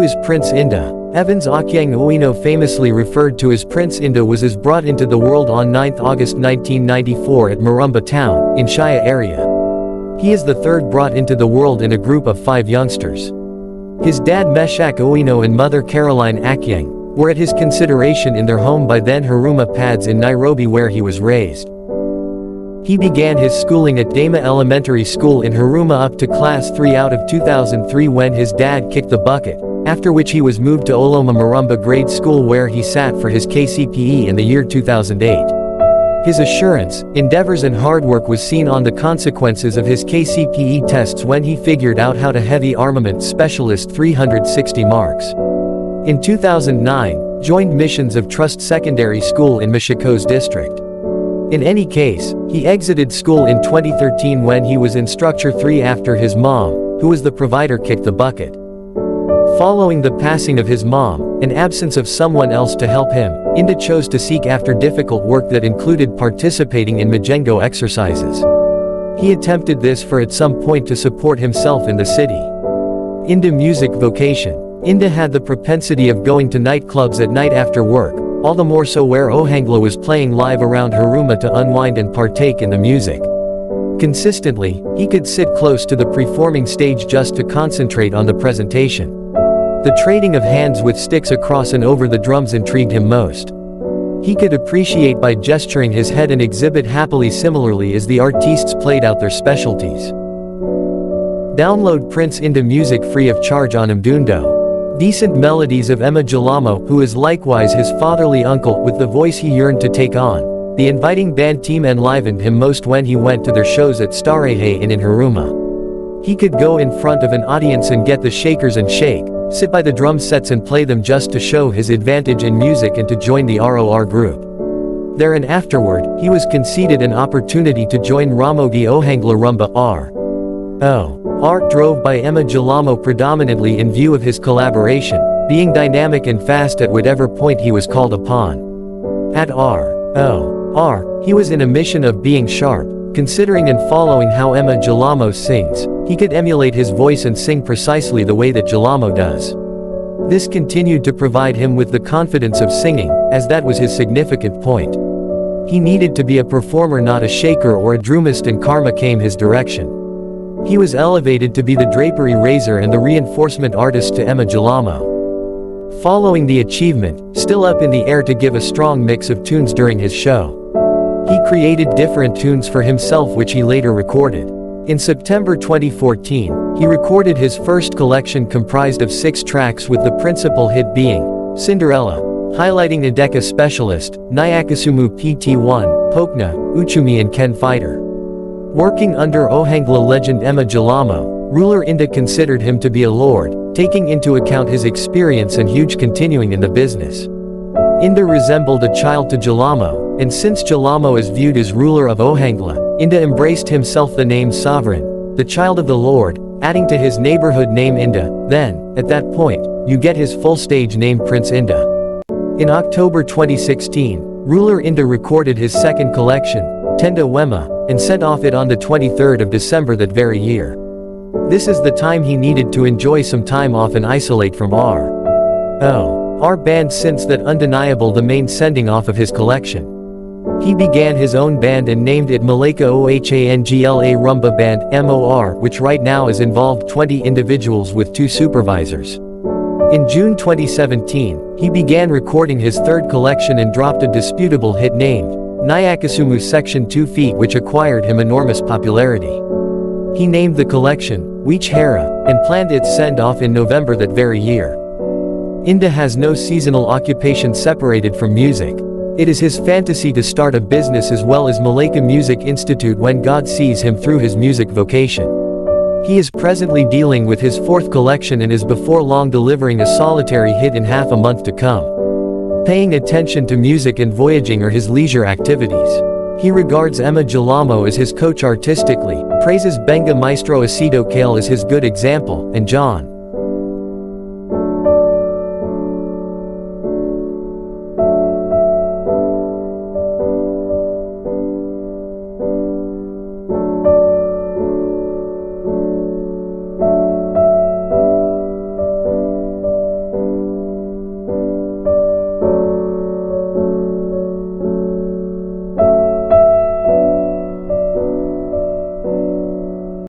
is Prince INDAH? Evans Okyang Uino, famously referred to as Prince INDAH, was brought into the world on 9 August 1994 at Marumba town, in Shaya area. He is the third brought into the world in a group of 5 youngsters. His dad Meshak Uino and mother Caroline Akyang were at his consideration in their home by then Huruma Pads in Nairobi, where he was raised. He began his schooling at Dama Elementary School in Huruma up to class 3 out of 2003 when his dad kicked the bucket, after which he was moved to Oloma Marumba Grade School, where he sat for his KCPE in the year 2008. His assurance, endeavors and hard work was seen on the consequences of his KCPE tests when he figured out how to heavy armament specialist 360 marks. In 2009, joined missions of Trust Secondary School in Machakos district. In any case, he exited school in 2013 when he was in Structure 3 after his mom, who was the provider, kicked the bucket. Following the passing of his mom, and absence of someone else to help him, INDAH chose to seek after difficult work that included participating in Majengo exercises. He attempted this for at some point to support himself in the city. INDAH music vocation. INDAH had the propensity of going to nightclubs at night after work, all the more so where Ohangla was playing live around Huruma to unwind and partake in the music. Consistently, he could sit close to the performing stage just to concentrate on the presentation. The trading of hands with sticks across and over the drums intrigued him most. He could appreciate by gesturing his head and exhibit happily similarly as the artistes played out their specialties. Download Prince INDAH music free of charge on Mdundo. Decent melodies of Emma Jalamo, who is likewise his fatherly uncle, with the voice he yearned to take on. The inviting band team enlivened him most when he went to their shows at Starehe Inn in Huruma. He could go in front of an audience and get the shakers and shake, sit by the drum sets and play them just to show his advantage in music and to join the ROR group. There and afterward, he was conceded an opportunity to join Ramogi Ohangla Rumba R.O. Art drove by Emma Jalamo predominantly in view of his collaboration, being dynamic and fast at whatever point he was called upon. At ROR, he was in a mission of being sharp, considering and following how Emma Jalamo sings. He could emulate his voice and sing precisely the way that Jalamo does. This continued to provide him with the confidence of singing, as that was his significant point. He needed to be a performer, not a shaker or a drumist, and karma came his direction. He was elevated to be the drapery raiser and the reinforcement artist to Emma Jalamo. Following the achievement, still up in the air to give a strong mix of tunes during his show. He created different tunes for himself which he later recorded. In September 2014, he recorded his first collection comprised of 6 tracks, with the principal hit being Cinderella, highlighting Ndeka Specialist, Nyakasumu PT1, Pokna, Uchumi and Ken Fighter. Working under Ohangla legend Emma Jalamo, ruler INDAH considered him to be a lord, taking into account his experience and huge continuing in the business. INDAH resembled a child to Jalamo, and since Jalamo is viewed as ruler of Ohangla, INDAH embraced himself the name Sovereign, the child of the Lord, adding to his neighborhood name INDAH. Then, at that point, you get his full stage name Prince INDAH. In October 2016, ruler INDAH recorded his second collection, Tenda Wema, and sent off it on the 23rd of December that very year. This is the time he needed to enjoy some time off and isolate from our band, since that undeniable the main sending off of his collection. He began his own band and named it Malaika Ohangla Rumba Band, MOR, which right now is involved 20 individuals with 2 supervisors. In June 2017, he began recording his third collection and dropped a disputable hit named Nyakasumu Section 2 Feet, which acquired him enormous popularity. He named the collection Weech Hera, and planned its send-off in November that very year. INDAH has no seasonal occupation separated from music. It is his fantasy to start a business as well as Malaika Music Institute when God sees him through his music vocation. He is presently dealing with his 4th collection and is before long delivering a solitary hit in half a month to come. Paying attention to music and voyaging are his leisure activities. He regards Emma Jalamo as his coach artistically, praises Benga Maestro Asido Kale as his good example, and John